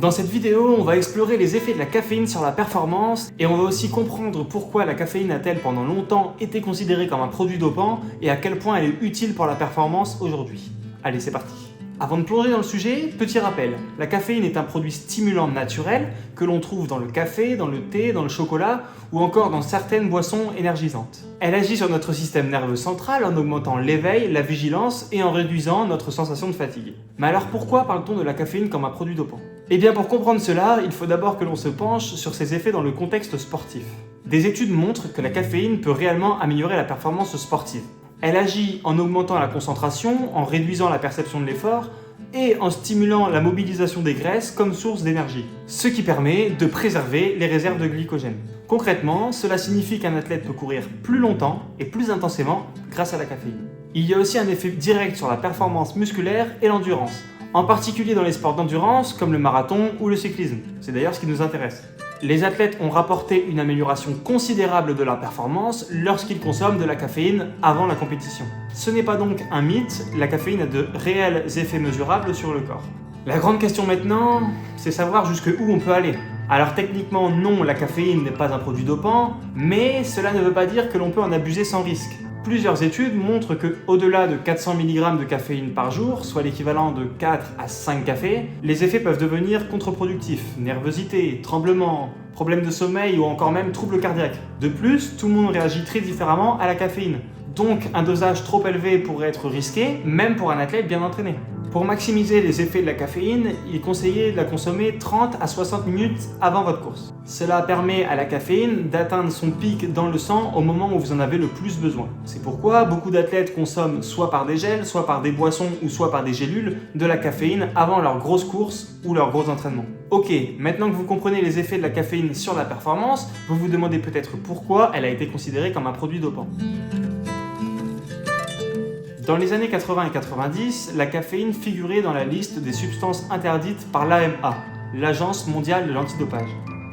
Dans cette vidéo, on va explorer les effets de la caféine sur la performance et on va aussi comprendre pourquoi la caféine a-t-elle pendant longtemps été considérée comme un produit dopant et à quel point elle est utile pour la performance aujourd'hui. Allez, c'est parti. Avant de plonger dans le sujet, petit rappel, la caféine est un produit stimulant naturel que l'on trouve dans le café, dans le thé, dans le chocolat ou encore dans certaines boissons énergisantes. Elle agit sur notre système nerveux central en augmentant l'éveil, la vigilance et en réduisant notre sensation de fatigue. Mais alors pourquoi parle-t-on de la caféine comme un produit dopant ? Eh bien pour comprendre cela, il faut d'abord que l'on se penche sur ses effets dans le contexte sportif. Des études montrent que la caféine peut réellement améliorer la performance sportive. Elle agit en augmentant la concentration, en réduisant la perception de l'effort et en stimulant la mobilisation des graisses comme source d'énergie, ce qui permet de préserver les réserves de glycogène. Concrètement, cela signifie qu'un athlète peut courir plus longtemps et plus intensément grâce à la caféine. Il y a aussi un effet direct sur la performance musculaire et l'endurance, en particulier dans les sports d'endurance comme le marathon ou le cyclisme. C'est d'ailleurs ce qui nous intéresse. Les athlètes ont rapporté une amélioration considérable de leur performance lorsqu'ils consomment de la caféine avant la compétition. Ce n'est pas donc un mythe, la caféine a de réels effets mesurables sur le corps. La grande question maintenant, c'est savoir jusqu'où on peut aller. Alors techniquement non, la caféine n'est pas un produit dopant, mais cela ne veut pas dire que l'on peut en abuser sans risque. Plusieurs études montrent qu'au-delà de 400 mg de caféine par jour, soit l'équivalent de 4 à 5 cafés, les effets peuvent devenir contre-productifs. Nervosité, tremblements, problèmes de sommeil ou encore même troubles cardiaques. De plus, tout le monde réagit très différemment à la caféine. Donc un dosage trop élevé pourrait être risqué, même pour un athlète bien entraîné. Pour maximiser les effets de la caféine, il est conseillé de la consommer 30 à 60 minutes avant votre course. Cela permet à la caféine d'atteindre son pic dans le sang au moment où vous en avez le plus besoin. C'est pourquoi beaucoup d'athlètes consomment soit par des gels, soit par des boissons ou soit par des gélules de la caféine avant leur grosse course ou leur gros entraînement. Ok, maintenant que vous comprenez les effets de la caféine sur la performance, vous vous demandez peut-être pourquoi elle a été considérée comme un produit dopant. Dans les années 80 et 90, la caféine figurait dans la liste des substances interdites par l'AMA, l'Agence mondiale de l'antidopage.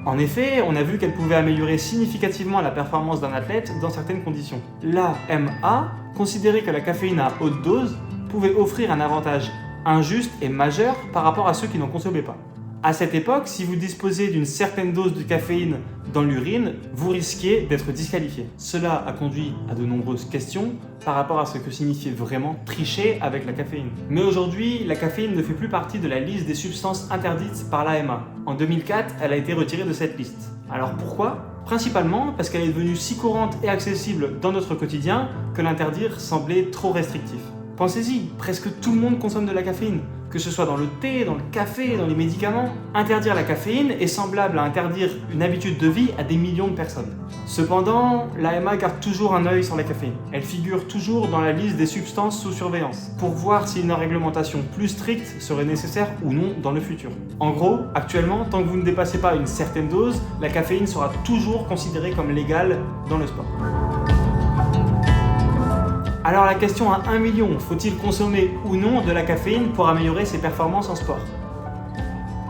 En effet, on a vu qu'elle pouvait améliorer significativement la performance d'un athlète dans certaines conditions. L'AMA considérait que la caféine à haute dose pouvait offrir un avantage injuste et majeur par rapport à ceux qui n'en consommaient pas. À cette époque, si vous disposez d'une certaine dose de caféine dans l'urine, vous risquiez d'être disqualifié. Cela a conduit à de nombreuses questions par rapport à ce que signifiait vraiment tricher avec la caféine. Mais aujourd'hui, la caféine ne fait plus partie de la liste des substances interdites par l'AMA. En 2004, elle a été retirée de cette liste. Alors pourquoi ? Principalement parce qu'elle est devenue si courante et accessible dans notre quotidien que l'interdire semblait trop restrictif. Pensez-y, presque tout le monde consomme de la caféine. Que ce soit dans le thé, dans le café, dans les médicaments, interdire la caféine est semblable à interdire une habitude de vie à des millions de personnes. Cependant, l'AMA garde toujours un œil sur la caféine. Elle figure toujours dans la liste des substances sous surveillance, pour voir si une réglementation plus stricte serait nécessaire ou non dans le futur. En gros, actuellement, tant que vous ne dépassez pas une certaine dose, la caféine sera toujours considérée comme légale dans le sport. Alors la question à 1 million, faut-il consommer ou non de la caféine pour améliorer ses performances en sport ?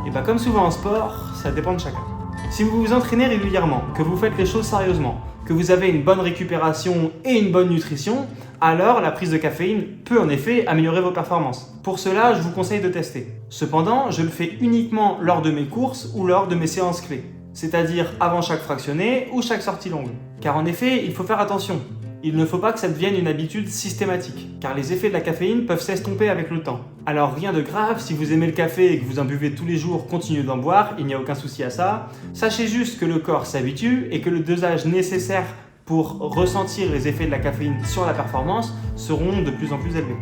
Et bien comme souvent en sport, ça dépend de chacun. Si vous vous entraînez régulièrement, que vous faites les choses sérieusement, que vous avez une bonne récupération et une bonne nutrition, alors la prise de caféine peut en effet améliorer vos performances. Pour cela, je vous conseille de tester. Cependant, je le fais uniquement lors de mes courses ou lors de mes séances clés, c'est-à-dire avant chaque fractionné ou chaque sortie longue. Car en effet, il faut faire attention. Il ne faut pas que ça devienne une habitude systématique, car les effets de la caféine peuvent s'estomper avec le temps. Alors rien de grave, si vous aimez le café et que vous en buvez tous les jours, continuez d'en boire, il n'y a aucun souci à ça. Sachez juste que le corps s'habitue et que le dosage nécessaire pour ressentir les effets de la caféine sur la performance seront de plus en plus élevés.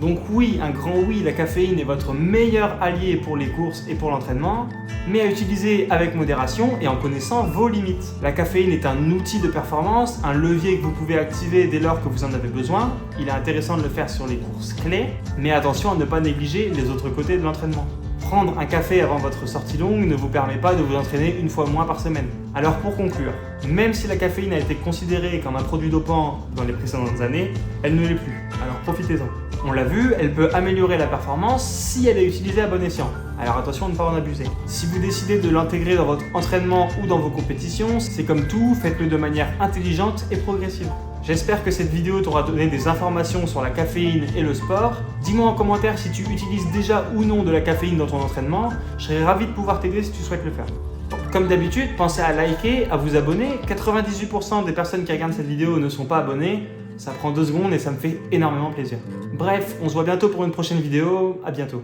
Donc oui, un grand oui, la caféine est votre meilleur allié pour les courses et pour l'entraînement, mais à utiliser avec modération et en connaissant vos limites. La caféine est un outil de performance, un levier que vous pouvez activer dès lors que vous en avez besoin. Il est intéressant de le faire sur les courses clés, mais attention à ne pas négliger les autres côtés de l'entraînement. Prendre un café avant votre sortie longue ne vous permet pas de vous entraîner une fois moins par semaine. Alors pour conclure, même si la caféine a été considérée comme un produit dopant dans les précédentes années, elle ne l'est plus, alors profitez-en. On l'a vu, elle peut améliorer la performance si elle est utilisée à bon escient. Alors attention à ne pas en abuser. Si vous décidez de l'intégrer dans votre entraînement ou dans vos compétitions, c'est comme tout, faites-le de manière intelligente et progressive. J'espère que cette vidéo t'aura donné des informations sur la caféine et le sport. Dis-moi en commentaire si tu utilises déjà ou non de la caféine dans ton entraînement. Je serais ravi de pouvoir t'aider si tu souhaites le faire. Comme d'habitude, pensez à liker, à vous abonner. 98% des personnes qui regardent cette vidéo ne sont pas abonnées. Ça prend 2 secondes et ça me fait énormément plaisir. Bref, on se voit bientôt pour une prochaine vidéo. À bientôt.